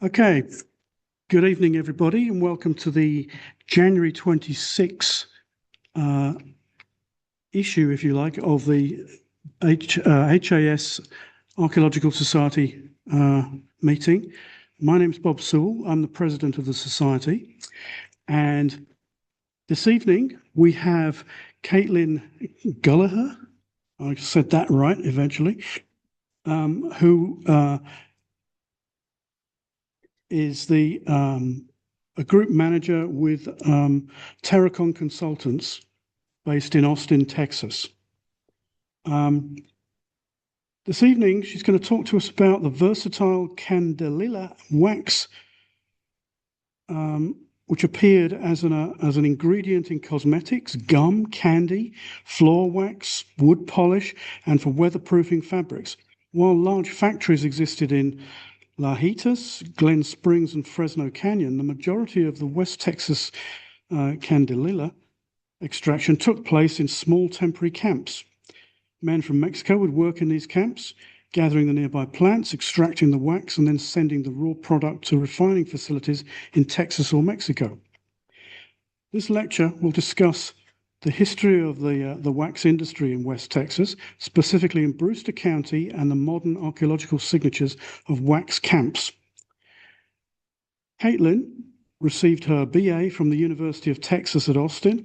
Okay, good evening, everybody, and welcome to the January 26 issue, if you like, of the HAS Archaeological Society meeting. My name's Bob Sewell. I'm the president of the society. And this evening we have Caitlin Gulihur, I said that right eventually, who is a group manager with Terracon Consultants based in Austin, Texas. This evening, she's going to talk to us about the versatile Candelilla wax, which appeared as an ingredient in cosmetics, gum, candy, floor wax, wood polish, and for weatherproofing fabrics. While large factories existed in Lajitas, Glen Springs, and Fresno Canyon, the majority of the West Texas Candelilla extraction took place in small temporary camps. Men from Mexico would work in these camps, gathering the nearby plants, extracting the wax, and then sending the raw product to refining facilities in Texas or Mexico. This lecture will discuss the history of the wax industry in West Texas, specifically in Brewster County, and the modern archaeological signatures of wax camps. Caitlin received her BA from the University of Texas at Austin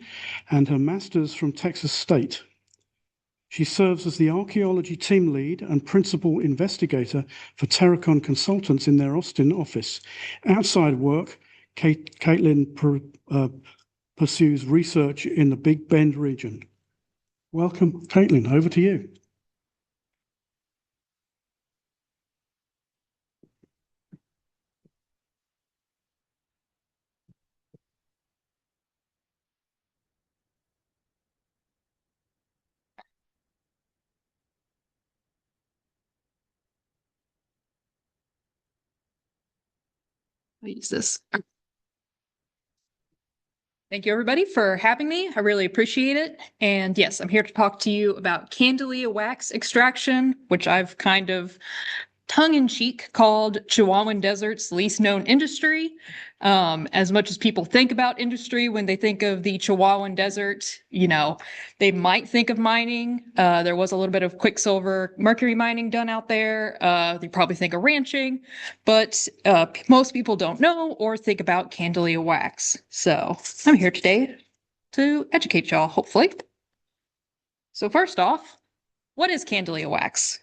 and her master's from Texas State. She serves as the archaeology team lead and principal investigator for Terracon Consultants in their Austin office. Outside work, Caitlin pursues research in the Big Bend region. Welcome, Caitlin. Over to you. I'll use this. Thank you, everybody, for having me. I really appreciate it. And yes, I'm here to talk to you about Candelilla wax extraction, which I've kind of tongue-in-cheek called Chihuahuan Desert's least known industry. As much as people think about industry when they think of the Chihuahuan Desert, they might think of mining. There was a little bit of quicksilver mercury mining done out there. They probably think of ranching, but most people don't know or think about Candelilla wax. So I'm here today to educate y'all, hopefully. So first off, what is Candelilla wax?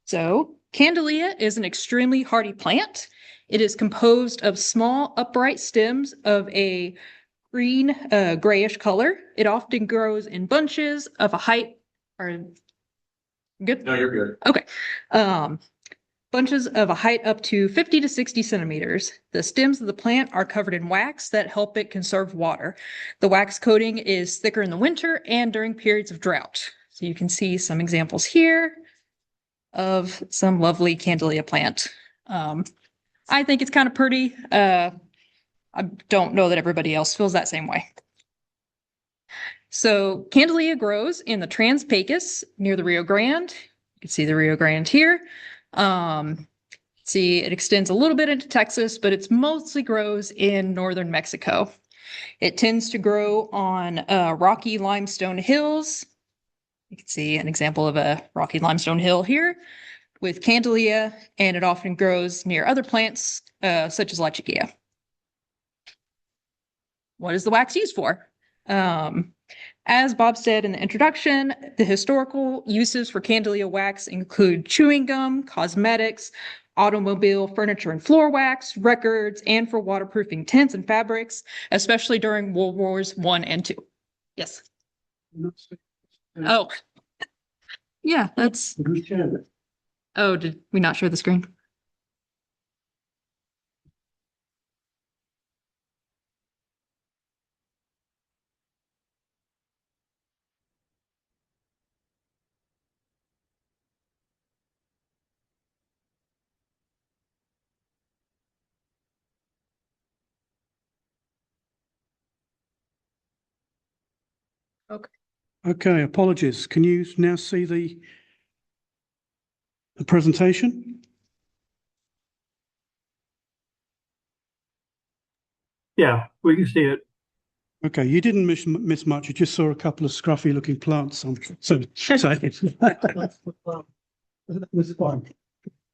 So, Candelilla is an extremely hardy plant. It is composed of small upright stems of a green, grayish color. It often grows in bunches of a height. Good? No, you're good. Okay. Bunches of a height up to 50 to 60 centimeters. The stems of the plant are covered in wax that help it conserve water. The wax coating is thicker in the winter and during periods of drought. So you can see some examples here of some lovely Candelilla plant. I think it's kind of pretty. I don't know that everybody else feels that same way. So Candelilla grows in the Trans-Pecos near the Rio Grande. You can see the Rio Grande here. See, it extends a little bit into Texas, but it mostly grows in northern Mexico. It tends to grow on rocky limestone hills. You can see an example of a rocky limestone hill here with Candelilla, and it often grows near other plants such as Lechia. What is the wax used for? As Bob said in the introduction, the historical uses for Candelilla wax include chewing gum, cosmetics, automobile, furniture, and floor wax, records, and for waterproofing tents and fabrics, especially during World Wars I and II. Yes. Oh, yeah, that's. Oh, did we not share the screen? Okay. Okay, apologies. Can you now see the presentation? Yeah, we can see it. Okay, you didn't miss much. You just saw a couple of scruffy-looking plants on. So that was fine.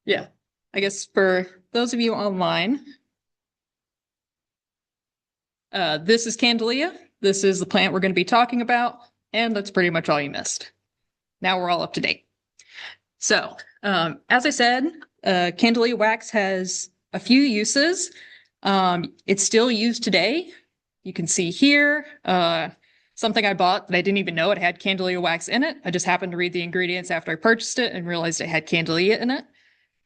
Yeah. I guess for those of you online, this is Candelia. This is the plant we're going to be talking about, and that's pretty much all you missed. Now we're all up to date. So, as I said, Candelia wax has a few uses. It's still used today. You can see here something I bought that I didn't even know it had Candelia wax in it. I just happened to read the ingredients after I purchased it and realized it had Candelia in it.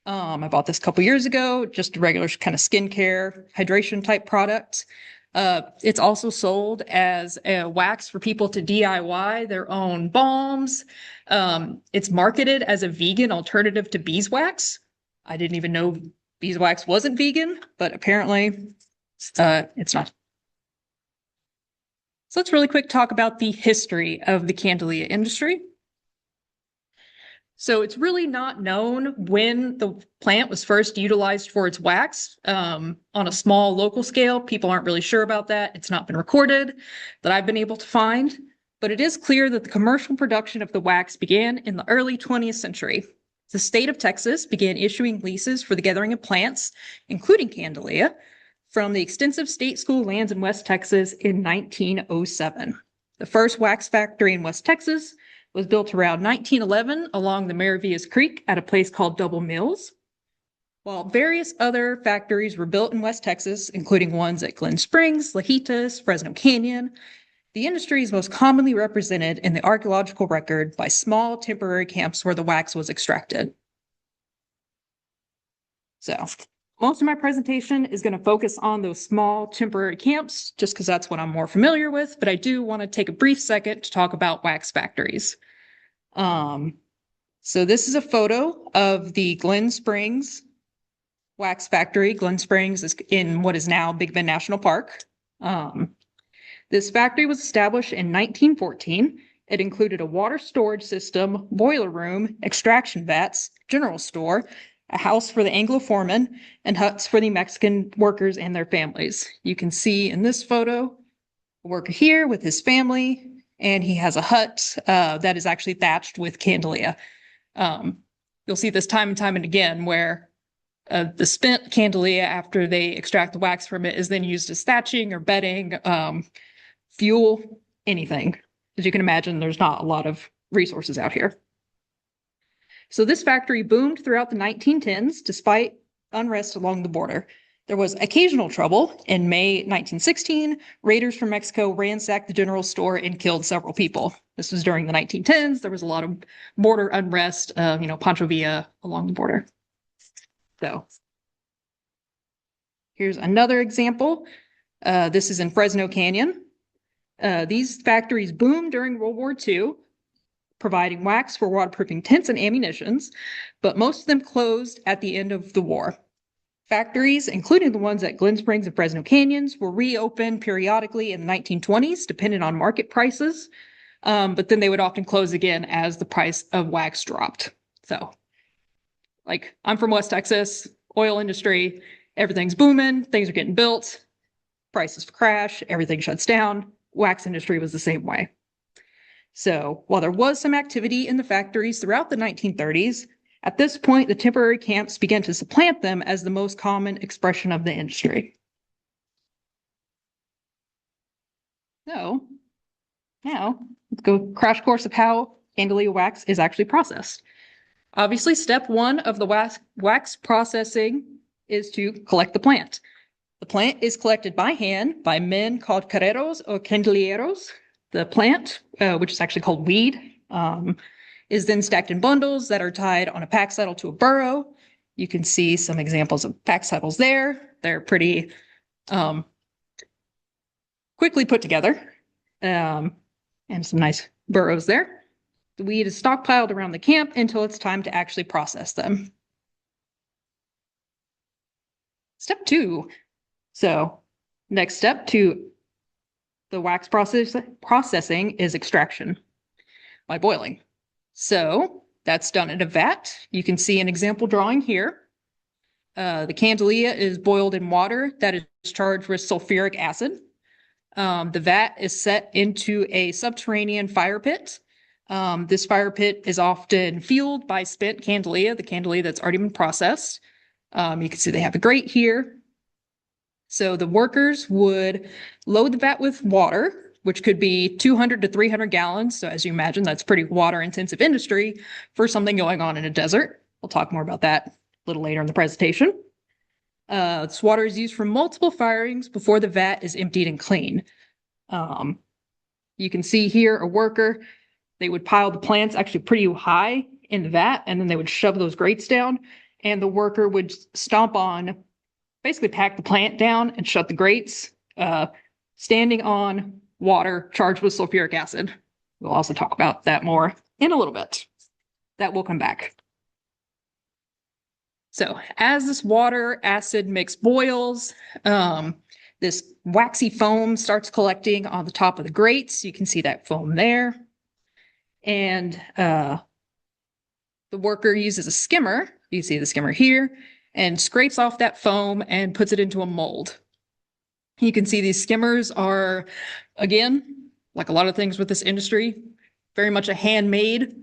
I bought this a couple years ago, just a regular kind of skincare hydration type product. It's also sold as a wax for people to DIY their own balms. It's marketed as a vegan alternative to beeswax. I didn't even know beeswax wasn't vegan, but apparently it's not. So let's really quick talk about the history of the Candelia industry. So it's really not known when the plant was first utilized for its wax. On a small local scale, people aren't really sure about that. It's not been recorded that I've been able to find, but it is clear that the commercial production of the wax began in the early 20th century. The state of Texas began issuing leases for the gathering of plants, including Candelia, from the extensive state school lands in West Texas in 1907. The first wax factory in West Texas was built around 1911 along the Maravillas Creek at a place called Double Mills. While various other factories were built in West Texas, including ones at Glen Springs, Lajitas, Fresno Canyon, the industry is most commonly represented in the archaeological record by small temporary camps where the wax was extracted. So, most of my presentation is going to focus on those small temporary camps, just because that's what I'm more familiar with, but I do want to take a brief second to talk about wax factories. So this is a photo of the Glen Springs wax factory. Glen Springs is in what is now Big Bend National Park. This factory was established in 1914. It included a water storage system, boiler room, extraction vats, general store, a house for the Anglo foreman, and huts for the Mexican workers and their families. You can see in this photo, a worker here with his family, and he has a hut that is actually thatched with Candelia. You'll see this time and time and again where the spent Candelia, after they extract the wax from it, is then used as thatching or bedding, fuel, anything. As you can imagine, there's not a lot of resources out here. So this factory boomed throughout the 1910s despite unrest along the border. There was occasional trouble. In May 1916, raiders from Mexico ransacked the general store and killed several people. This was during the 1910s. There was a lot of border unrest, Pancho Villa along the border. So here's another example. This is in Fresno Canyon. These factories boomed during World War II, providing wax for waterproofing tents and ammunitions, but most of them closed at the end of the war. Factories, including the ones at Glen Springs and Fresno Canyons, were reopened periodically in the 1920s, depending on market prices, but then they would often close again as the price of wax dropped. So, I'm from West Texas, oil industry, everything's booming, things are getting built, prices crash, everything shuts down. Wax industry was the same way. So while there was some activity in the factories throughout the 1930s, at this point, the temporary camps began to supplant them as the most common expression of the industry. So now let's go crash course of how Candelia wax is actually processed. Obviously, step one of the wax processing is to collect the plant. The plant is collected by hand by men called carreros or candelieros. The plant, which is actually called weed, is then stacked in bundles that are tied on a pack saddle to a burro. You can see some examples of pack saddles there. They're pretty quickly put together, and some nice burros there. The weed is stockpiled around the camp until it's time to actually process them. Step two. So next step to the wax processing is extraction by boiling. So that's done in a vat. You can see an example drawing here. The candelilla is boiled in water that is charged with sulfuric acid. The vat is set into a subterranean fire pit. This fire pit is often fueled by spent candelilla, the candelilla that's already been processed. You can see they have a grate here. So the workers would load the vat with water, which could be 200 to 300 gallons. So as you imagine, that's pretty water-intensive industry for something going on in a desert. We'll talk more about that a little later in the presentation. This water is used for multiple firings before the vat is emptied and cleaned. You can see here a worker, they would pile the plants actually pretty high in the vat, and then they would shove those grates down, and the worker would stomp on, basically pack the plant down and shut the grates, standing on water charged with sulfuric acid. We'll also talk about that more in a little bit. That will come back. So as this water acid mix boils, this waxy foam starts collecting on the top of the grates. You can see that foam there. And the worker uses a skimmer. You see the skimmer here, and scrapes off that foam and puts it into a mold. You can see these skimmers are, again, like a lot of things with this industry, very much a handmade,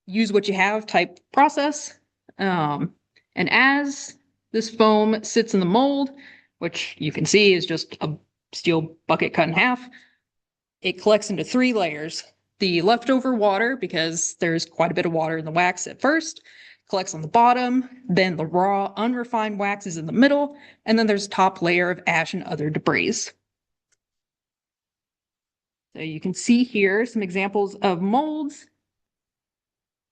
use what you have type process. And as this foam sits in the mold, which you can see is just a steel bucket cut in half, it collects into 3 layers. The leftover water, because there's quite a bit of water in the wax at first, collects on the bottom, then the raw, unrefined wax is in the middle, and then there's a top layer of ash and other debris. So you can see here some examples of molds.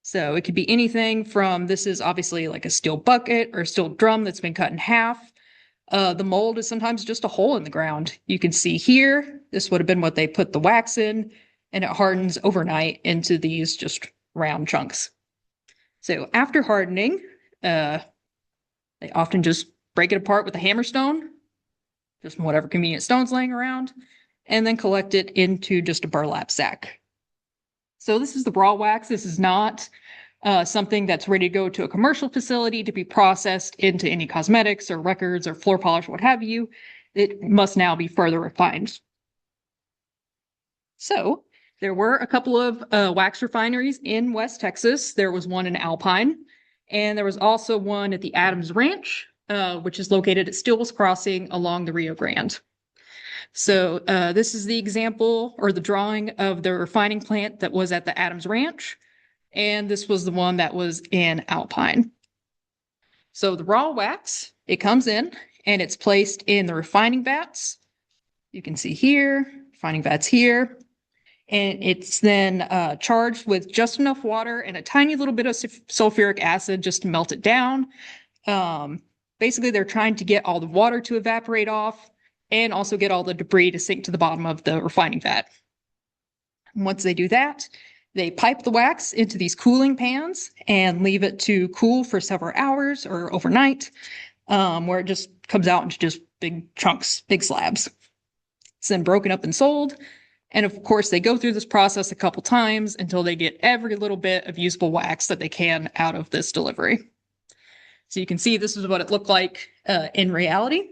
So it could be anything from, this is obviously like a steel bucket or a steel drum that's been cut in half. The mold is sometimes just a hole in the ground. You can see here, this would have been what they put the wax in, and it hardens overnight into these just round chunks. So after hardening, they often just break it apart with a hammerstone, just whatever convenient stone's laying around, and then collect it into just a burlap sack. So this is the raw wax. This is not something that's ready to go to a commercial facility to be processed into any cosmetics or records or floor polish, what have you. It must now be further refined. So there were a couple of wax refineries in West Texas. There was one in Alpine, and there was also one at the Adams Ranch, which is located at Steele's Crossing along the Rio Grande. So this is the example or the drawing of the refining plant that was at the Adams Ranch, and this was the one that was in Alpine. So the raw wax, it comes in and it's placed in the refining vats. You can see here, refining vats here. And it's then charged with just enough water and a tiny little bit of sulfuric acid just to melt it down. Basically, they're trying to get all the water to evaporate off and also get all the debris to sink to the bottom of the refining vat. Once they do that, they pipe the wax into these cooling pans and leave it to cool for several hours or overnight, where it just comes out into just big chunks, big slabs. It's then broken up and sold. And of course, they go through this process a couple times until they get every little bit of usable wax that they can out of this delivery. So you can see this is what it looked like in reality.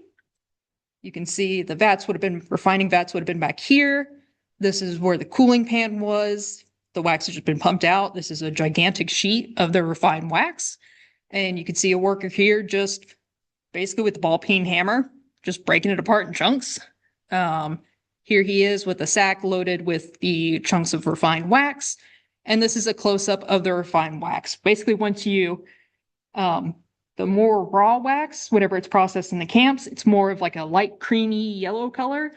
You can see the vats would have been, refining vats would have been back here. This is where the cooling pan was. The wax has just been pumped out. This is a gigantic sheet of the refined wax. And you can see a worker here just basically with the ball peen hammer, just breaking it apart in chunks. Here he is with a sack loaded with the chunks of refined wax. And this is a close-up of the refined wax. Basically, once you, the more raw wax, whenever it's processed in the camps, it's more of like a light creamy yellow color.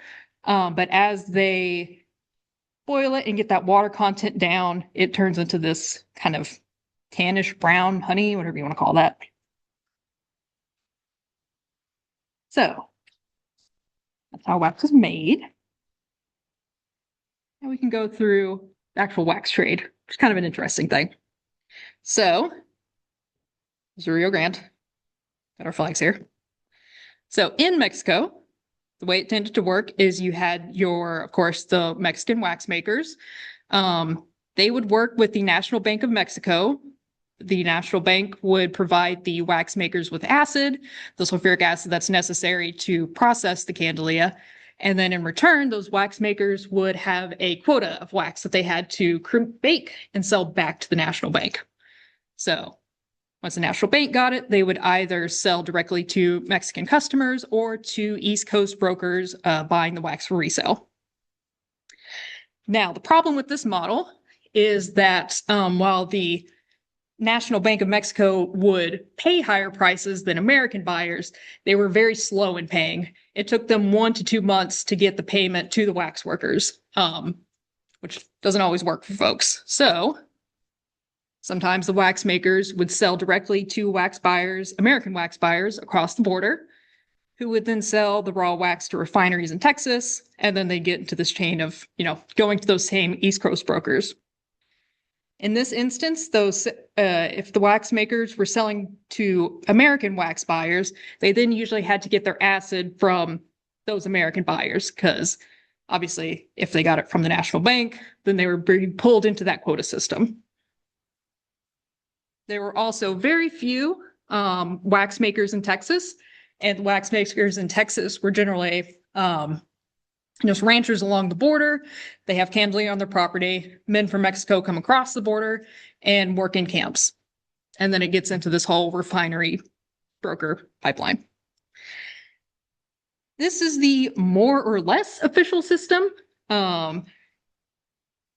But as they boil it and get that water content down, it turns into this kind of tannish brown honey, whatever you want to call that. So that's how wax is made. And we can go through the actual wax trade, which is kind of an interesting thing. So, there's the Rio Grande. Got our flags here. So, in Mexico, the way it tended to work is you had your, of course, the Mexican wax makers. They would work with the National Bank of Mexico the National Bank would provide the wax makers with acid, the sulfuric acid that's necessary to process the candelia. And then in return, those wax makers would have a quota of wax that they had to bake and sell back to the National Bank. So once the National Bank got it, they would either sell directly to Mexican customers or to East Coast brokers buying the wax for resale. Now, the problem with this model is that while the National Bank of Mexico would pay higher prices than American buyers, they were very slow in paying. It took them 1 to 2 months to get the payment to the wax workers, which doesn't always work for folks. So sometimes the wax makers would sell directly to wax buyers, American wax buyers across the border, who would then sell the raw wax to refineries in Texas, and then they get into this chain of, going to those same East Coast brokers. In this instance, if the wax makers were selling to American wax buyers, they then usually had to get their acid from those American buyers, because obviously, if they got it from the National Bank, then they were being pulled into that quota system. There were also very few wax makers in Texas, and wax makers in Texas were generally just ranchers along the border. They have candelia on their property. Men from Mexico come across the border and work in camps. And then it gets into this whole refinery broker pipeline. This is the more or less official system.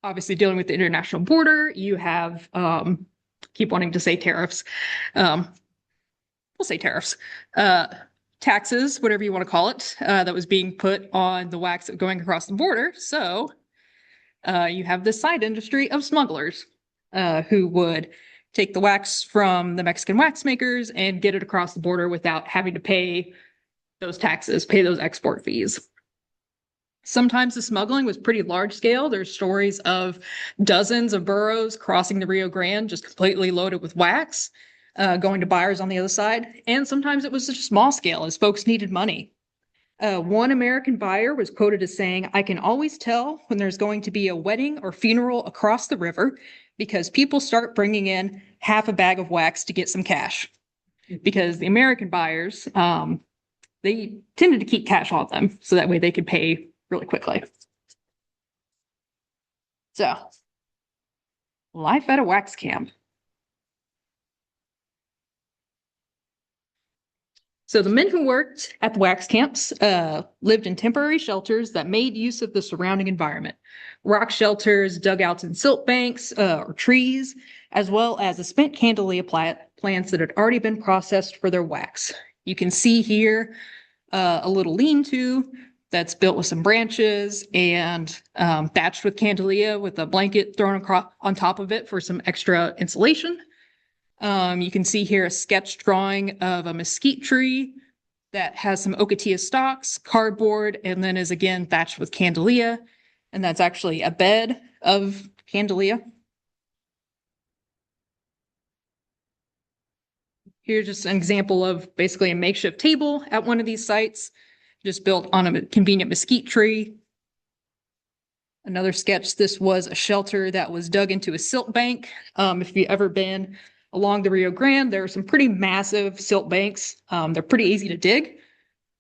Obviously, dealing with the international border, you have, keep wanting to say tariffs. We'll say tariffs. Taxes, whatever you want to call it, that was being put on the wax going across the border. So you have this side industry of smugglers who would take the wax from the Mexican wax makers and get it across the border without having to pay those taxes, pay those export fees. Sometimes the smuggling was pretty large scale. There's stories of dozens of burros crossing the Rio Grande, just completely loaded with wax. Going to buyers on the other side. And sometimes it was just small scale as folks needed money. One American buyer was quoted as saying, "I can always tell when there's going to be a wedding or funeral across the river because people start bringing in half a bag of wax to get some cash." Because the American buyers, they tended to keep cash on them so that way they could pay really quickly. So, life at a wax camp. So the men who worked at the wax camps lived in temporary shelters that made use of the surrounding environment. Rock shelters, dugouts in silt banks or trees, as well as the spent candelia plants that had already been processed for their wax. You can see here a little lean-to that's built with some branches and thatched with candelia with a blanket thrown on top of it for some extra insulation. You can see here a sketch drawing of a mesquite tree that has some ocotillo stalks, cardboard, and then is again thatched with candelia. And that's actually a bed of candelia. Here's just an example of basically a makeshift table at one of these sites, just built on a convenient mesquite tree. Another sketch, this was a shelter that was dug into a silt bank. If you've ever been along the Rio Grande, there are some pretty massive silt banks. They're pretty easy to dig.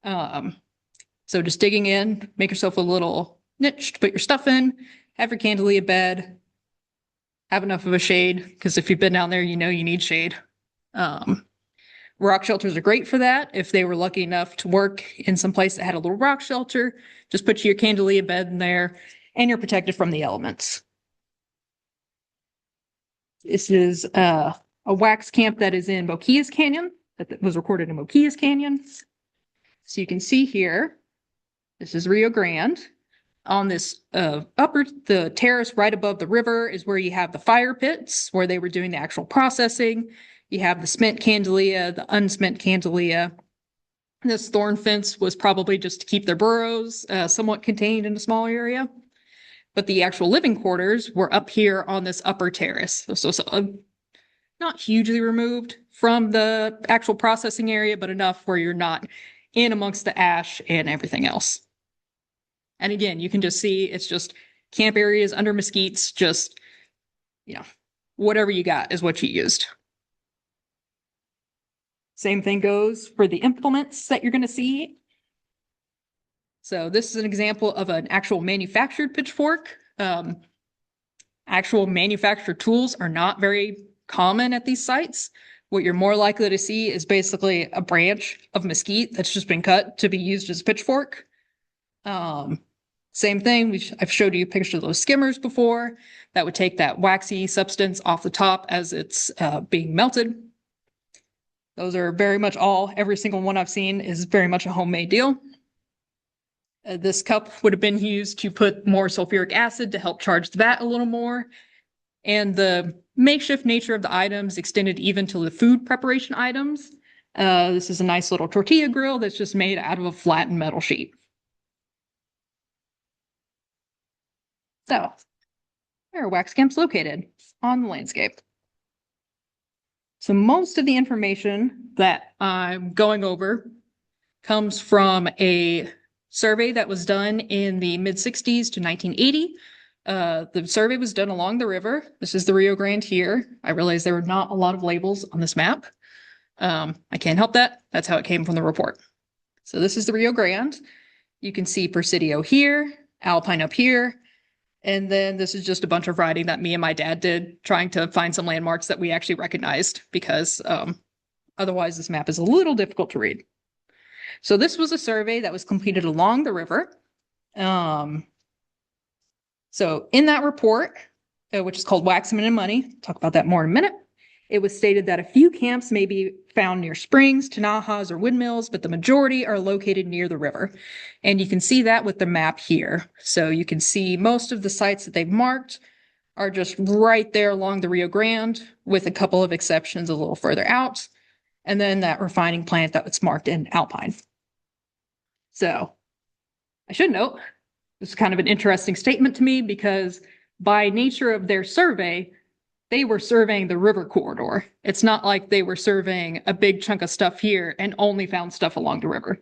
So just digging in, make yourself a little niche to put your stuff in, have your candelia bed, have enough of a shade, because if you've been down there, you know you need shade. Rock shelters are great for that. If they were lucky enough to work in some place that had a little rock shelter, just put your candelia bed in there, and you're protected from the elements. This is a wax camp that is in Boquillas Canyon, that was recorded in Boquillas Canyon. So you can see here, this is Rio Grande. On this the terrace right above the river is where you have the fire pits, where they were doing the actual processing. You have the spent candelia, the unspent candelia. This thorn fence was probably just to keep their burrows somewhat contained in a small area. But the actual living quarters were up here on this upper terrace. So not hugely removed from the actual processing area, but enough where you're not in amongst the ash and everything else. And again, you can just see it's just camp areas under mesquites, just, whatever you got is what you used. Same thing goes for the implements that you're going to see. So this is an example of an actual manufactured pitchfork. Actual manufactured tools are not very common at these sites. What you're more likely to see is basically a branch of mesquite that's just been cut to be used as a pitchfork. Same thing, I've showed you pictures of those skimmers before that would take that waxy substance off the top as it's being melted. Those are very much every single one I've seen is very much a homemade deal. This cup would have been used to put more sulfuric acid to help charge the vat a little more. And the makeshift nature of the items extended even to the food preparation items. This is a nice little tortilla grill that's just made out of a flattened metal sheet. So, where are wax camps located on the landscape? So most of the information that I'm going over comes from a survey that was done in the mid-60s to 1980. The survey was done along the river. This is the Rio Grande here. I realize there were not a lot of labels on this map. I can't help that. That's how it came from the report. So this is the Rio Grande. You can see Presidio here, Alpine up here, and then this is just a bunch of writing that me and my dad did, trying to find some landmarks that we actually recognized, because otherwise this map is a little difficult to read. So this was a survey that was completed along the river. So in that report, which is called Waxman and Money, talk about that more in a minute, it was stated that a few camps may be found near springs, tinajas, or windmills, but the majority are located near the river. And you can see that with the map here. So you can see most of the sites that they've marked are just right there along the Rio Grande, with a couple of exceptions a little further out. And then that refining plant that was marked in Alpine. So I should note, this is kind of an interesting statement to me, because by nature of their survey, they were surveying the river corridor. It's not like they were surveying a big chunk of stuff here and only found stuff along the river.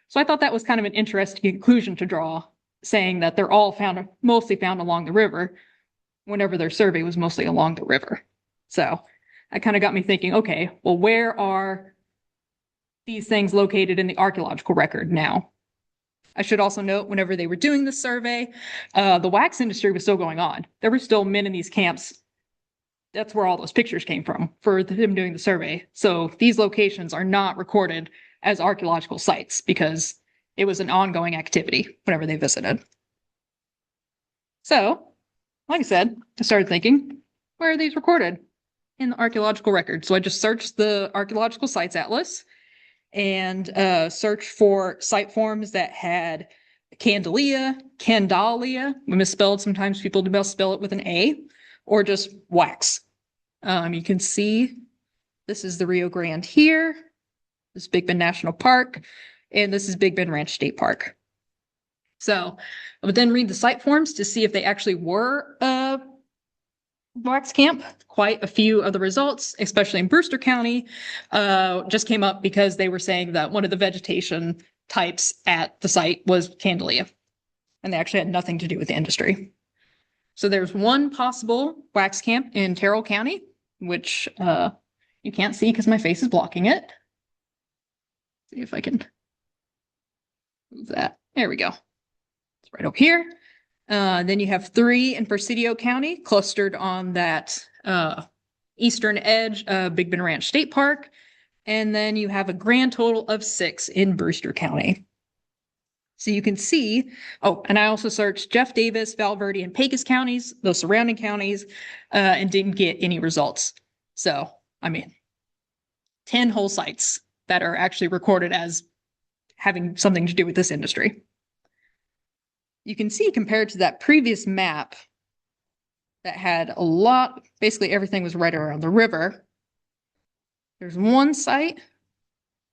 So I thought that was kind of an interesting conclusion to draw, saying that they're all mostly found along the river, whenever their survey was mostly along the river. So that kind of got me thinking, okay, well, where are these things located in the archaeological record now? I should also note, whenever they were doing this survey, the wax industry was still going on. There were still men in these camps. That's where all those pictures came from for them doing the survey. So these locations are not recorded as archaeological sites because it was an ongoing activity whenever they visited. So, like I said, I started thinking, where are these recorded in the archaeological record? So I just searched the Archaeological Sites Atlas and searched for site forms that had candalia, misspelled. Sometimes people do misspell it with an A, or just wax. You can see this is the Rio Grande here. This is Big Bend National Park, and this is Big Bend Ranch State Park. So I would then read the site forms to see if they actually were a wax camp. Quite a few of the results, especially in Brewster County, just came up because they were saying that one of the vegetation types at the site was candalia, and they actually had nothing to do with the industry. So there's one possible wax camp in Terrell County, which you can't see because my face is blocking it. See if I can move that. There we go. It's right over here. Then you have 3 in Presidio County, clustered on that eastern edge of Big Bend Ranch State Park. And then you have a grand total of 6 in Brewster County. So you can see, oh, and I also searched Jeff Davis, Val Verde, and Pecos counties, those surrounding counties, and didn't get any results. So, I mean, 10 whole sites that are actually recorded as having something to do with this industry. You can see, compared to that previous map that had a lot, basically everything was right around the river, there's one site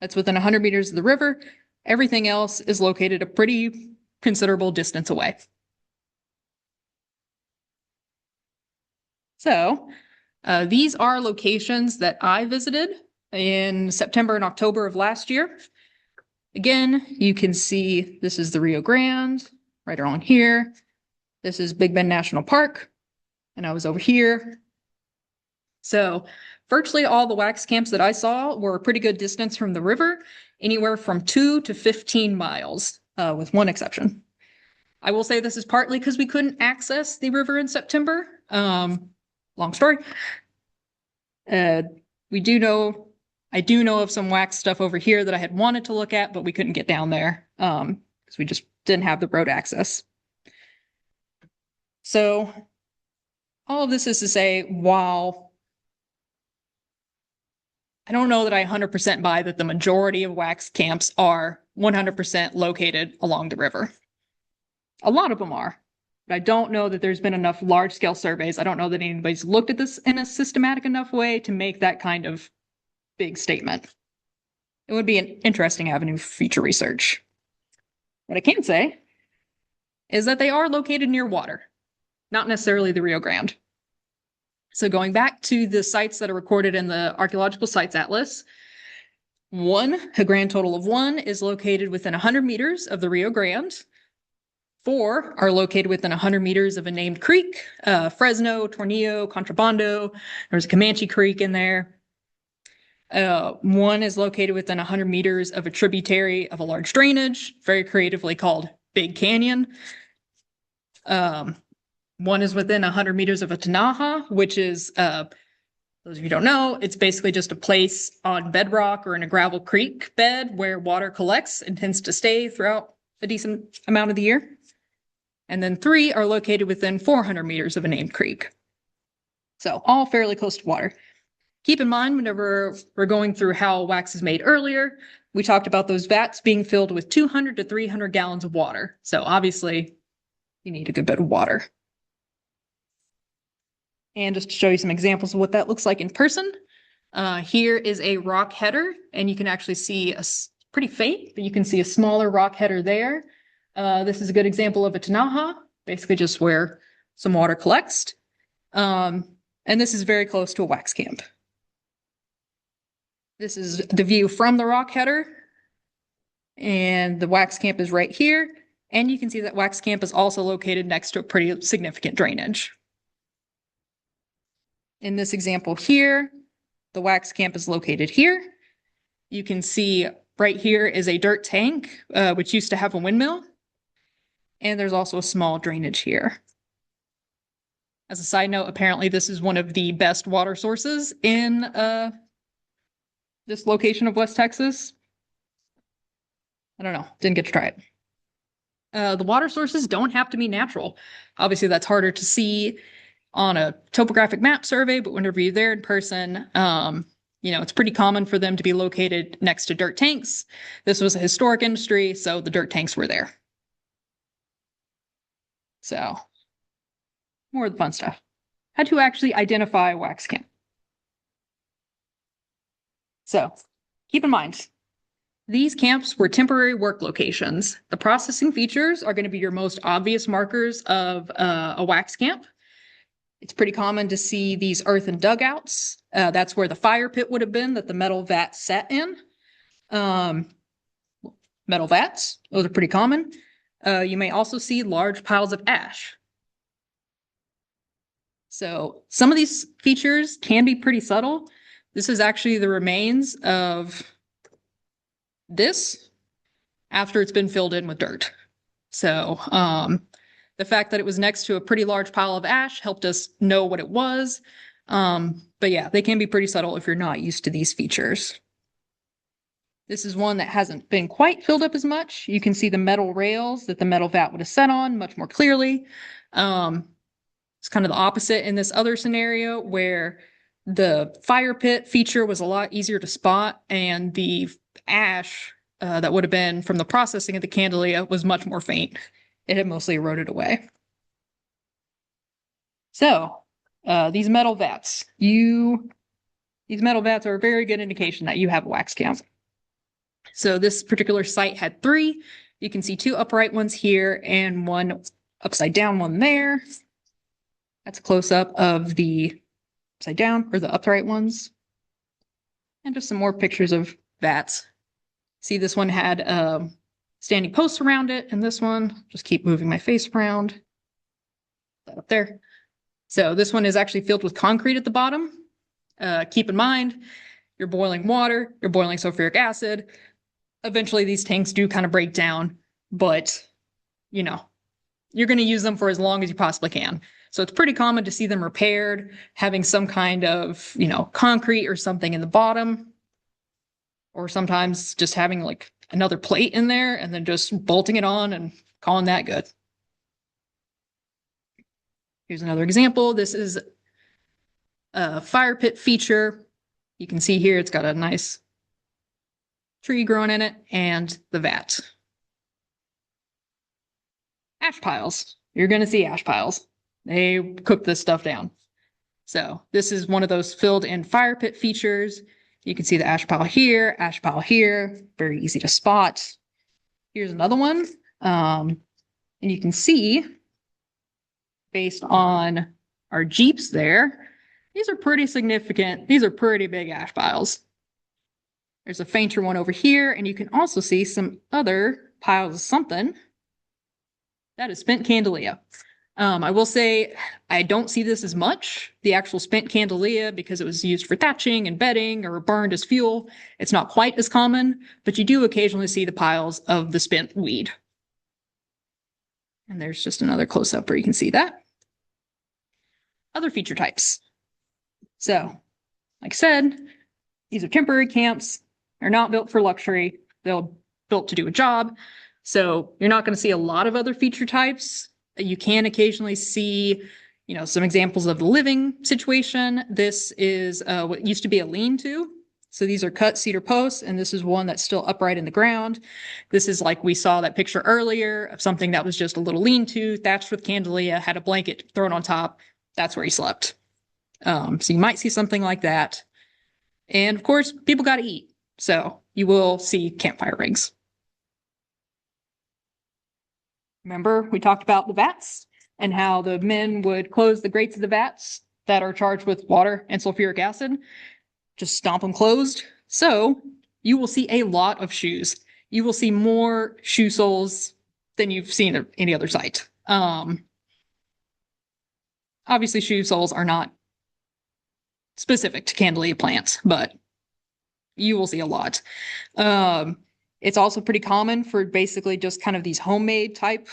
that's within 100 meters of the river. Everything else is located a pretty considerable distance away. So these are locations that I visited in September and October of last year. Again, you can see this is the Rio Grande, right around here. This is Big Bend National Park, and I was over here. So virtually all the wax camps that I saw were a pretty good distance from the river, anywhere from 2 to 15 miles, with one exception. I will say this is partly because we couldn't access the river in September. Long story. We do know, I do know of some wax stuff over here that I had wanted to look at, but we couldn't get down there because we just didn't have the road access. So all of this is to say, while I don't know that I 100% buy that the majority of wax camps are 100% located along the river. A lot of them are, but I don't know that there's been enough large-scale surveys. I don't know that anybody's looked at this in a systematic enough way to make that kind of big statement. It would be an interesting avenue for future research. What I can say is that they are located near water, not necessarily the Rio Grande. So going back to the sites that are recorded in the Archaeological Sites Atlas, a grand total of 1 is located within 100 meters of the Rio Grande. 4 are located within 100 meters of a named creek, Fresno, Tornillo, Contrabando. There's a Comanche Creek in there. 1 is located within 100 meters of a tributary of a large drainage, very creatively called Big Canyon. 1 is within 100 meters of a tinaja, which is, those of you who don't know, it's basically just a place on bedrock or in a gravel creek bed where water collects and tends to stay throughout a decent amount of the year. And then 3 are located within 400 meters of a named creek. So all fairly close to water. Keep in mind, whenever we're going through how wax is made earlier, we talked about those vats being filled with 200 to 300 gallons of water. So obviously, you need a good bit of water. And just to show you some examples of what that looks like in person, here is a rock header, and you can actually see pretty faint, but you can see a smaller rock header there. This is a good example of a tinaja, basically just where some water collects. And this is very close to a wax camp. This is the view from the rock header, and the wax camp is right here. And you can see that wax camp is also located next to a pretty significant drainage. In this example here, the wax camp is located here. You can see right here is a dirt tank, which used to have a windmill. And there's also a small drainage here. As a side note, apparently this is one of the best water sources in this location of West Texas. I don't know, didn't get to try it. The water sources don't have to be natural. Obviously, that's harder to see on a topographic map survey, but whenever you're there in person, it's pretty common for them to be located next to dirt tanks. This was a historic industry, so the dirt tanks were there. So, more of the fun stuff. How to actually identify a wax camp. So, keep in mind, these camps were temporary work locations. The processing features are going to be your most obvious markers of a wax camp. It's pretty common to see these earthen dugouts. That's where the fire pit would have been that the metal vat sat in. Metal vats, those are pretty common. You may also see large piles of ash. So some of these features can be pretty subtle. This is actually the remains of this after it's been filled in with dirt. So the fact that it was next to a pretty large pile of ash helped us know what it was. But yeah, they can be pretty subtle if you're not used to these features. This is one that hasn't been quite filled up as much. You can see the metal rails that the metal vat would have set on much more clearly. It's kind of the opposite in this other scenario where the fire pit feature was a lot easier to spot, and the ash that would have been from the processing of the candelia was much more faint. It had mostly eroded away. So these metal vats, these metal vats are a very good indication that you have a wax camp. So this particular site had 3. You can see 2 upright ones here and 1 upside down one there. That's a close-up of the upside down or the upright ones. And just some more pictures of vats. See, this one had standing posts around it, and this one, just keep moving my face around. That up there. So this one is actually filled with concrete at the bottom. Keep in mind, you're boiling water, you're boiling sulfuric acid. Eventually, these tanks do kind of break down, but you're going to use them for as long as you possibly can. So it's pretty common to see them repaired, having some kind of, concrete or something in the bottom, or sometimes just having like another plate in there and then just bolting it on and calling that good. Here's another example. This is a fire pit feature. You can see here it's got a nice tree growing in it and the vat. Ash piles. You're going to see ash piles. They cook this stuff down. So this is one of those filled in fire pit features. You can see the ash pile here, very easy to spot. Here's another one. And you can see, based on our Jeeps there, these are pretty significant. These are pretty big ash piles. There's a fainter one over here, and you can also see some other piles of something. That is spent candelia. I will say I don't see this as much, the actual spent candelia, because it was used for thatching and bedding or burned as fuel. It's not quite as common, but you do occasionally see the piles of the spent weed. And there's just another close-up where you can see that. Other feature types. So, like I said, these are temporary camps. They're not built for luxury. They're built to do a job. So you're not going to see a lot of other feature types. You can occasionally see, some examples of the living situation. This is what used to be a lean-to. So these are cut cedar posts, and this is one that's still upright in the ground. This is like we saw that picture earlier of something that was just a little lean-to, thatched with candelia, had a blanket thrown on top. That's where he slept. So you might see something like that. And of course, people got to eat. So you will see campfire rigs. Remember, we talked about the vats and how the men would close the grates of the vats that are charged with water and sulfuric acid, just stomp them closed. So you will see a lot of shoes. You will see more shoe soles than you've seen at any other site. Obviously, shoe soles are not specific to candelia plants, but you will see a lot. It's also pretty common for basically just kind of these homemade type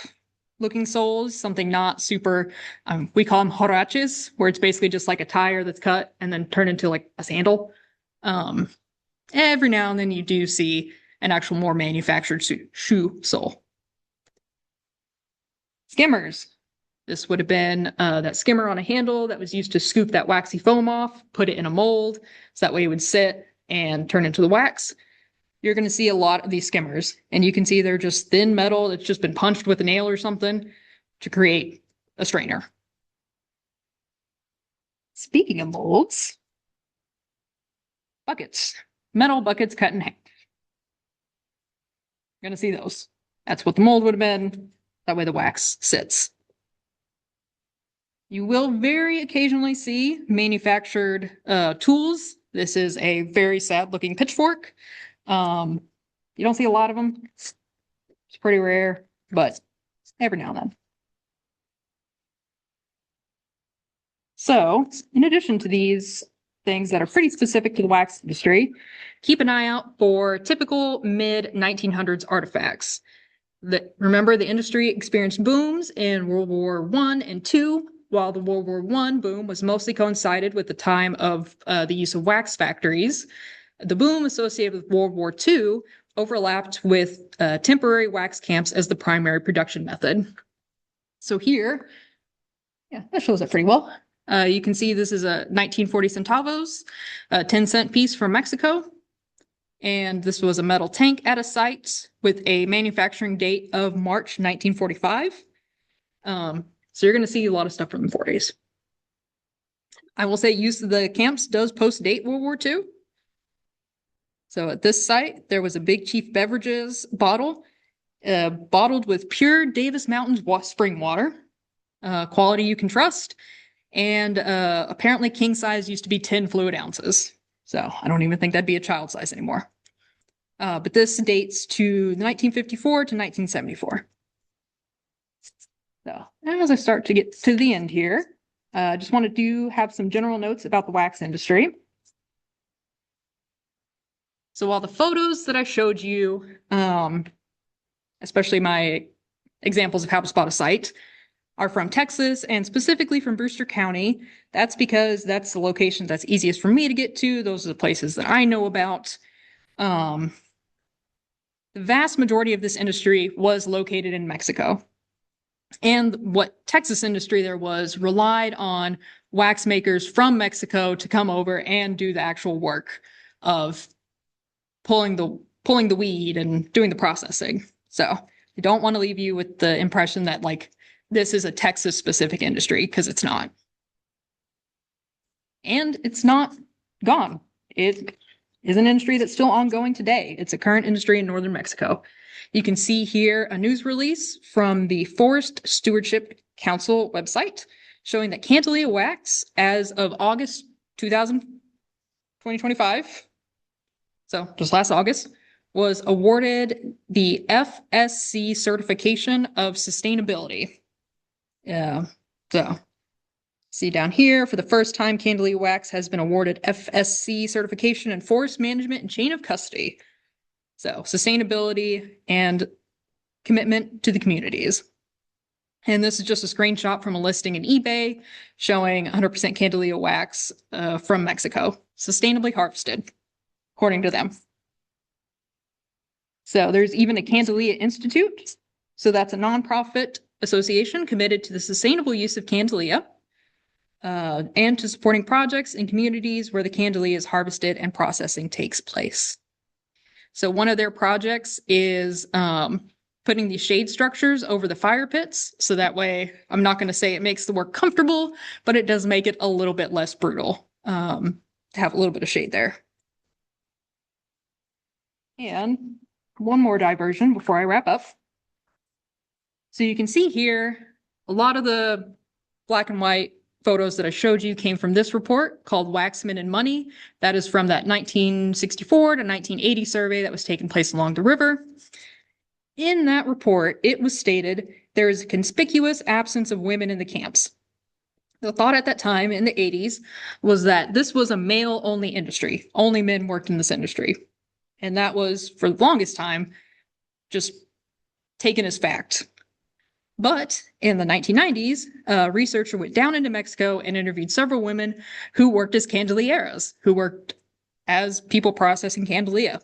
looking soles, something not super, we call them horaches, where it's basically just like a tire that's cut and then turned into like a sandal. Every now and then you do see an actual more manufactured shoe sole. Skimmers. This would have been that skimmer on a handle that was used to scoop that waxy foam off, put it in a mold, so that way it would sit and turn into the wax. You're going to see a lot of these skimmers, and you can see they're just thin metal that's just been punched with a nail or something to create a strainer. Speaking of molds, buckets, metal buckets cut in half. You're going to see those. That's what the mold would have been. That way the wax sits. You will very occasionally see manufactured tools. This is a very sad looking pitchfork. You don't see a lot of them. It's pretty rare, but every now and then. So, in addition to these things that are pretty specific to the wax industry, keep an eye out for typical mid-1900s artifacts. Remember, the industry experienced booms in World War I and II, while the World War I boom was mostly coincided with the time of the use of wax factories. The boom associated with World War II overlapped with temporary wax camps as the primary production method. So here, yeah, that shows it pretty well. You can see this is a 1940 centavos, a 10-cent piece from Mexico. And this was a metal tank at a site with a manufacturing date of March 1945. So you're going to see a lot of stuff from the 40s. I will say use of the camps does post-date World War II. So at this site, there was a Big Chief Beverages bottle, bottled with pure Davis Mountains spring water, quality you can trust, and apparently king size used to be 10 fluid ounces. So I don't even think that'd be a child size anymore. But this dates to 1954 to 1974. So as I start to get to the end here, I just wanted to have some general notes about the wax industry. So while the photos that I showed you, especially my examples of how to spot a site, are from Texas and specifically from Brewster County, that's because that's the location that's easiest for me to get to. Those are the places that I know about. The vast majority of this industry was located in Mexico. And what Texas industry there was relied on wax makers from Mexico to come over and do the actual work of pulling the weed and doing the processing. So I don't want to leave you with the impression that like this is a Texas specific industry, because it's not. And it's not gone. It is an industry that's still ongoing today. It's a current industry in northern Mexico. You can see here a news release from the Forest Stewardship Council website showing that Candelia wax, as of August 2025, so just last August, was awarded the FSC certification of sustainability. So see down here, for the first time, Candelia wax has been awarded FSC certification in forest management and chain of custody. So sustainability and commitment to the communities. And this is just a screenshot from a listing in eBay showing 100% Candelia wax from Mexico, sustainably harvested, according to them. So there's even a Candelia Institute. So that's a nonprofit association committed to the sustainable use of Candelia and to supporting projects in communities where the Candelia is harvested and processing takes place. So one of their projects is putting these shade structures over the fire pits. So that way, I'm not going to say it makes the work comfortable, but it does make it a little bit less brutal to have a little bit of shade there. And one more diversion before I wrap up. So you can see here, a lot of the black and white photos that I showed you came from this report called Waxmen and Money. That is from that 1964 to 1980 survey that was taking place along the river. In that report, it was stated there is a conspicuous absence of women in the camps. The thought at that time in the 80s was that this was a male-only industry. Only men worked in this industry. And that was, for the longest time, just taken as fact. But in the 1990s, a researcher went down into Mexico and interviewed several women who worked as candelieras, who worked as people processing candelia.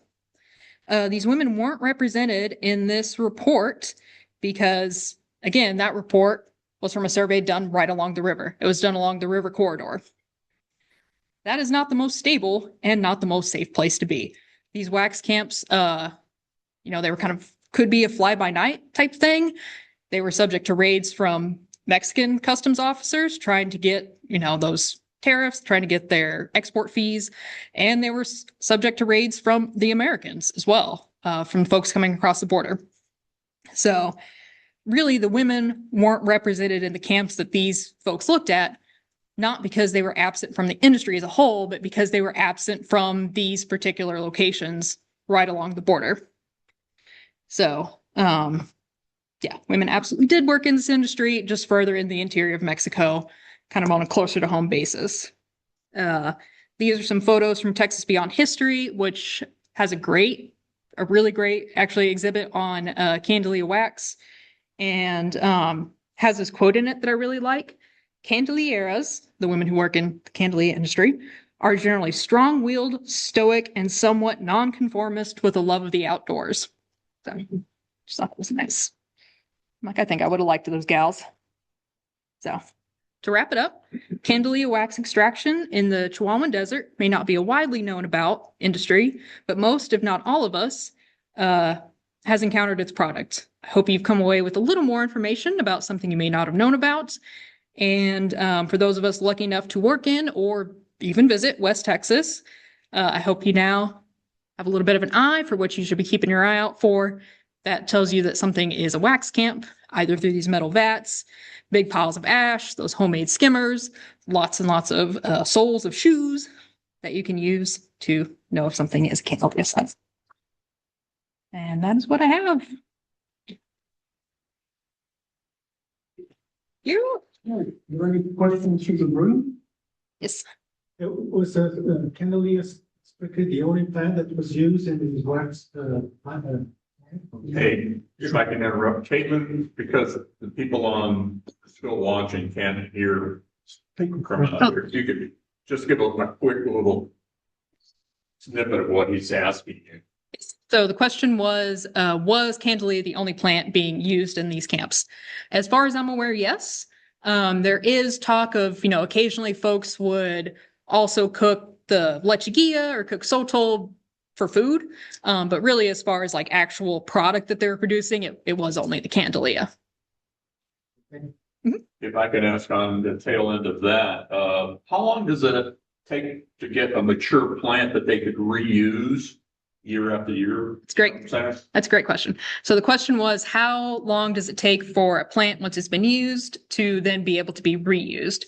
These women weren't represented in this report because, again, that report was from a survey done right along the river. It was done along the river corridor. That is not the most stable and not the most safe place to be. These wax camps, they were kind of, could be a fly-by-night type thing. They were subject to raids from Mexican customs officers trying to get, those tariffs, trying to get their export fees. And they were subject to raids from the Americans as well, from folks coming across the border. So really, the women weren't represented in the camps that these folks looked at, not because they were absent from the industry as a whole, but because they were absent from these particular locations right along the border. So, women absolutely did work in this industry, just further in the interior of Mexico, kind of on a closer to home basis. These are some photos from Texas Beyond History, which has a really great actually exhibit on Candelia wax, and has this quote in it that I really like. Candelieras, the women who work in the candelia industry, are generally strong-willed, stoic, and somewhat nonconformist with a love of the outdoors. So just thought that was nice. I think I would have liked those gals. So to wrap it up, candelia wax extraction in the Chihuahuan Desert may not be a widely known about industry, but most, if not all of us, has encountered its product. I hope you've come away with a little more information about something you may not have known about. And for those of us lucky enough to work in or even visit West Texas, I hope you now have a little bit of an eye for what you should be keeping your eye out for. That tells you that something is a wax camp, either through these metal vats, big piles of ash, those homemade skimmers, lots and lots of soles of shoes that you can use to know if something is a candelia site. And that is what I have. You? Are there any questions from the room? Yes. Was Candelia strictly the only plant that was used in these wax, Hey, if I can interrupt, Caitlin, because the people on still watching can't hear from up here. You could just give a quick little snippet of what he's asking you. So the question was Candelia the only plant being used in these camps? As far as I'm aware, yes. There is talk of, occasionally folks would also cook the lechuguilla or cook sotol for food. But really, as far as like actual product that they were producing, it was only the Candelia. If I could ask on the tail end of that, how long does it take to get a mature plant that they could reuse year after year? It's great. That's a great question. So the question was, how long does it take for a plant, once it's been used, to then be able to be reused?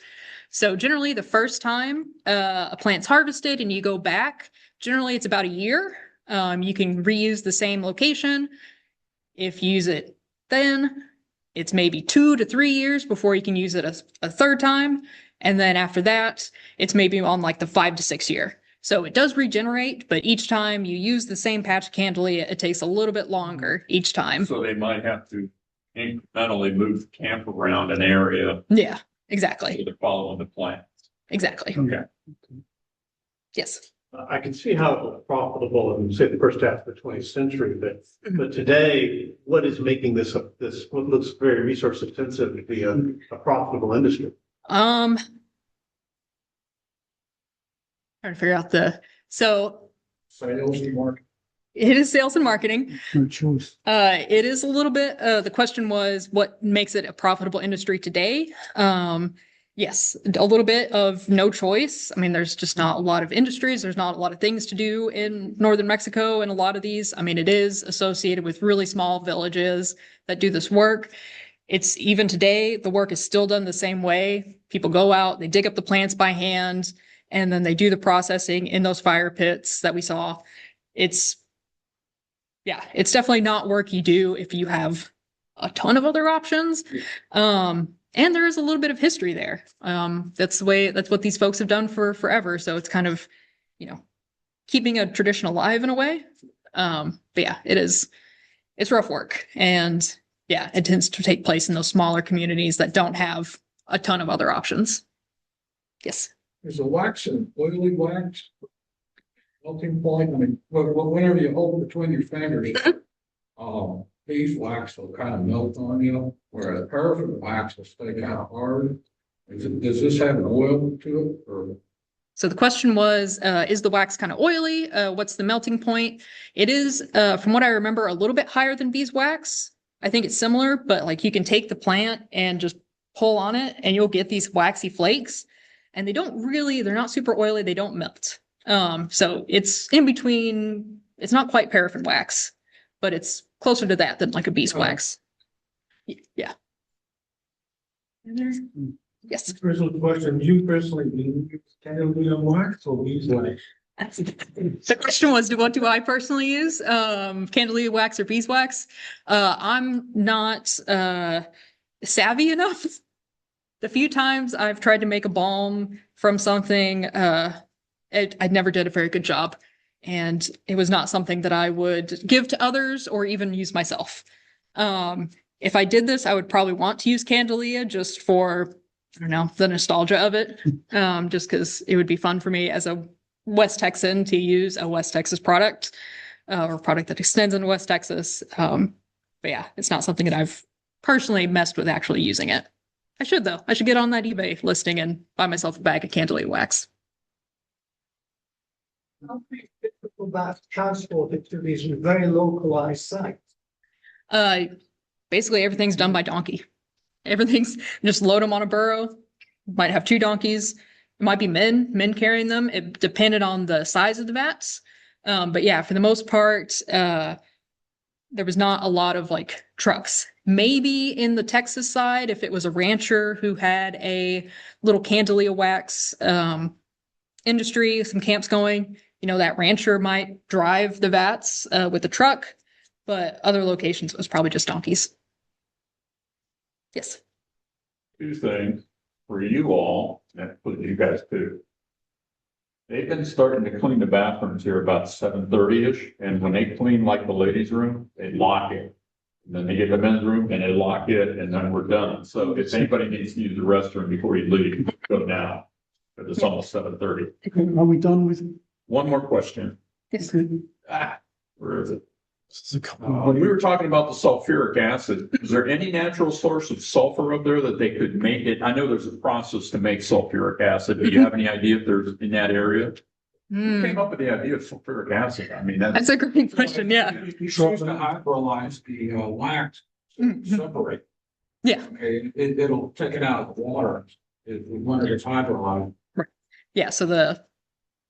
So generally, the first time a plant's harvested and you go back, generally it's about a year. You can reuse the same location. If you use it then, it's maybe 2 to 3 years before you can use it a third time. And then after that, it's maybe on like the 5 to 6 year. So it does regenerate, but each time you use the same patch of Candelia, it takes a little bit longer each time. So they might have to incrementally move the camp around an area. Yeah, exactly. So they're following the plan. Exactly. Okay. Yes. I can see how it was profitable in, say, the first half of the 20th century, but today, what is making this what looks very resource intensive to be a profitable industry? Trying to figure out so Sales and marketing. it is sales and marketing. Good choice. It is a little bit, the question was what makes it a profitable industry today? Yes, a little bit of no choice. I mean, there's just not a lot of industries. There's not a lot of things to do in northern Mexico. And a lot of these, I mean, it is associated with really small villages that do this work. It's even today, the work is still done the same way. People go out, they dig up the plants by hand, and then they do the processing in those fire pits that we saw. It's definitely not work you do if you have a ton of other options. And there is a little bit of history there. That's what these folks have done for forever. So it's kind of, keeping a tradition alive in a way. But yeah, it's rough work. And yeah, it tends to take place in those smaller communities that don't have a ton of other options. Yes. There's a wax and oily wax. Melting point, I mean, whenever you hold between your fingers, beeswax will kind of melt on you, whereas paraffin wax will stay kind of hard. Does this have an oil to it, or? So the question was, is the wax kind of oily? What's the melting point? It is, from what I remember, a little bit higher than beeswax. I think it's similar, but like you can take the plant and just pull on it and you'll get these waxy flakes. And they're not super oily, they don't melt. So it's in between, it's not quite paraffin wax, but it's closer to that than like a beeswax. Yeah. Yes. Personal question, you personally use Candelia wax or beeswax? The question was, what do I personally use? Candelia wax or beeswax? I'm not savvy enough. The few times I've tried to make a balm from something, I never did a very good job. And it was not something that I would give to others or even use myself. If I did this, I would probably want to use Candelia just for, I don't know, the nostalgia of it. Just because it would be fun for me as a West Texan to use a West Texas product or a product that extends into West Texas. But yeah, it's not something that I've personally messed with actually using it. I should, though. I should get on that eBay listing and buy myself a bag of Candelia wax. How do you typical that transported to these very localized sites? Basically everything's done by donkey. Everything's just load them on a burro. Might have 2 donkeys. It might be men carrying them. It depended on the size of the vats. But yeah, for the most part, there was not a lot of like trucks. Maybe in the Texas side, if it was a rancher who had a little Candelia wax industry, some camps going, that rancher might drive the vats with the truck, but other locations it was probably just donkeys. Yes. 2 things for you all, and for you guys too. They've been starting to clean the bathrooms here about 7:30-ish, and when they clean like the ladies' room, they lock it. And then they get the men's room and they lock it, and then we're done. So if anybody needs to use the restroom before you leave, go now. But it's almost 7:30. Are we done with? One more question. Yes. Where is it? There's a couple When we were talking about the sulfuric acid, is there any natural source of sulfur up there that they could make it? I know there's a process to make sulfuric acid. Do you have any idea if there's in that area? Who came up with the idea of sulfuric acid? I mean, That's a great question. Yeah. You choose to hydrolyze the wax, separate. Yeah. Okay, it'll take it out of the water. When it's hydrolyzed. Yeah. So the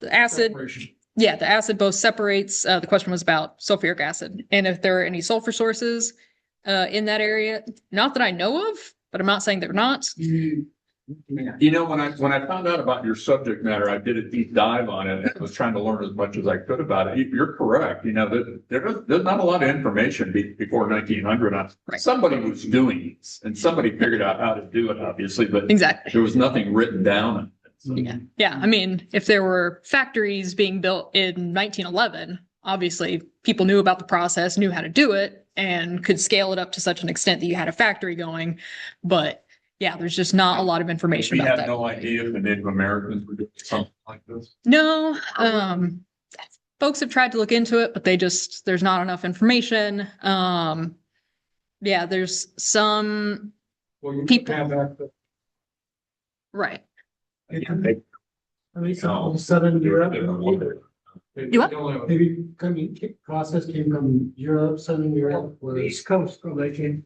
acid. Separation. Yeah, the acid both separates. The question was about sulfuric acid and if there are any sulfur sources in that area. Not that I know of, but I'm not saying they're not. You know, when I found out about your subject matter, I did a deep dive on it and I was trying to learn as much as I could about it. You're correct. You know, there's not a lot of information before 1900 on somebody was doing this and somebody figured out how to do it, obviously, but Exactly. there was nothing written down. So. Yeah. I mean, if there were factories being built in 1911, obviously people knew about the process, knew how to do it, and could scale it up to such an extent that you had a factory going. But yeah, there's just not a lot of information We about had that. no idea if the Native Americans were doing something like this. No, folks have tried to look into it, but there's not enough information. Yeah, there's some, Well, you People- have that. right. Maybe some Southern Europe. You what? Maybe coming, process came from Europe, Southern Europe, or East Coast, they came.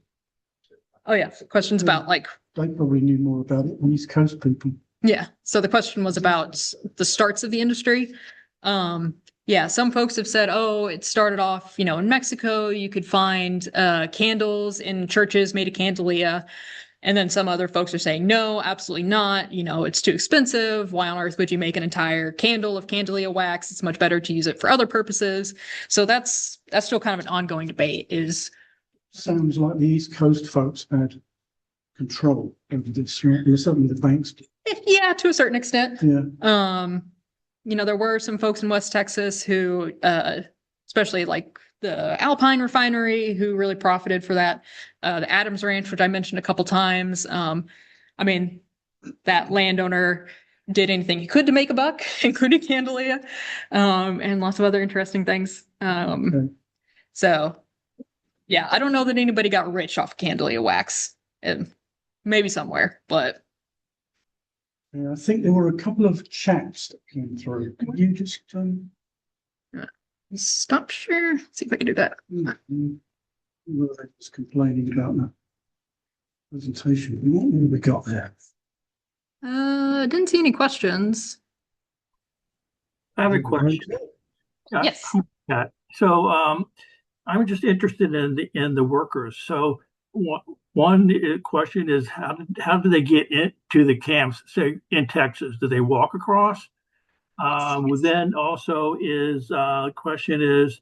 Oh yeah, questions about like, They probably knew more about it than East Coast people. yeah. So the question was about the starts of the industry. Yeah, some folks have said, oh, it started off, in Mexico, you could find candles in churches made of candelia. And then some other folks are saying, no, absolutely not. It's too expensive. Why on earth would you make an entire candle of candelia wax? It's much better to use it for other purposes. So that's still kind of an ongoing debate is. Sounds like the East Coast folks had control over this. There's something the banks did. Yeah, to a certain extent. Yeah. There were some folks in West Texas who, especially like the Alpine refinery, who really profited for that. The Adams Ranch, which I mentioned a couple times. I mean, that landowner did anything he could to make a buck, including candelia, and lots of other interesting things. Okay. So, yeah, I don't know that anybody got rich off candelia wax. Maybe somewhere, but. Yeah, I think there were a couple of chats that came through. Could you just Stop share. See if I can do that. were they just complaining about that presentation? What have we got there? Didn't see any questions. I have a question. Yes. So, I'm just interested in the workers. So one question is how do they get into the camps, say in Texas? Do they walk across? Then also is question is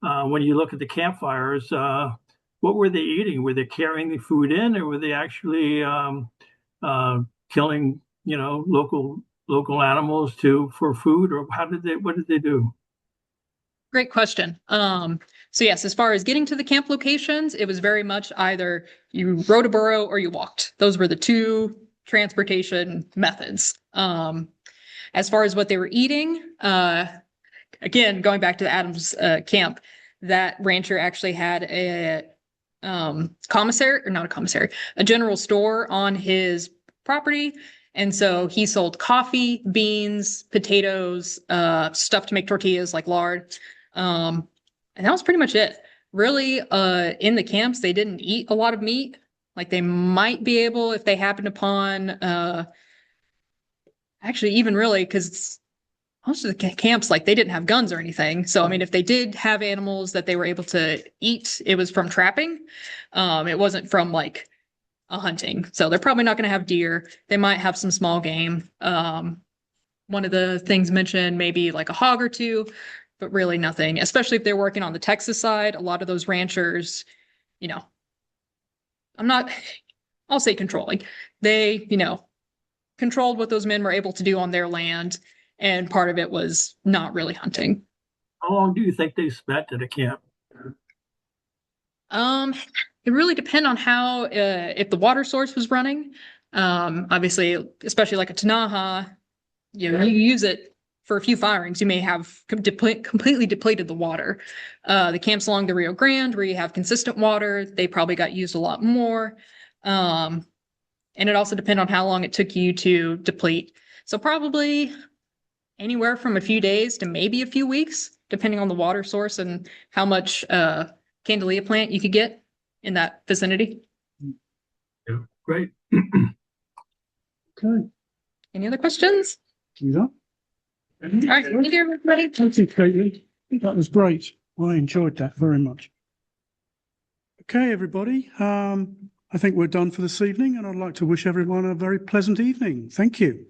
when you look at the campfires, what were they eating? Were they carrying the food in, or were they actually killing, local animals for food, or what did they do? Great question. So yes, as far as getting to the camp locations, it was very much either you rode a burro or you walked. Those were the two transportation methods. As far as what they were eating, again, going back to the Adams camp, that rancher actually had a general store on his property. And so he sold coffee, beans, potatoes, stuff to make tortillas like lard. And that was pretty much it. Really, in the camps, they didn't eat a lot of meat. Like they might be able, if they happened upon, actually even really, because most of the camps, like they didn't have guns or anything. So, I mean, if they did have animals that they were able to eat, it was from trapping. It wasn't from like a hunting. So they're probably not going to have deer. They might have some small game. One of the things mentioned, maybe like a hog or two, but really nothing, especially if they're working on the Texas side. A lot of those ranchers, I'll say controlling. They, controlled what those men were able to do on their land. and part of it was not really hunting. How long do you think they spent at a camp? It really depend on how if the water source was running. Obviously, especially like a Tanaha, you use it for a few firings. You may have completely depleted the water. The camps along the Rio Grande, where you have consistent water, they probably got used a lot more. And it also depends on how long it took you to deplete. So probably anywhere from a few days to maybe a few weeks, depending on the water source and how much Candelia plant you could get in that vicinity. Yeah, great. Okay. Any other questions? You done? All right, thank you, everybody. Thank you, Caitlin. That was great. I enjoyed that very much. Okay, everybody. I think we're done for this evening, and I'd like to wish everyone a very pleasant evening. Thank you.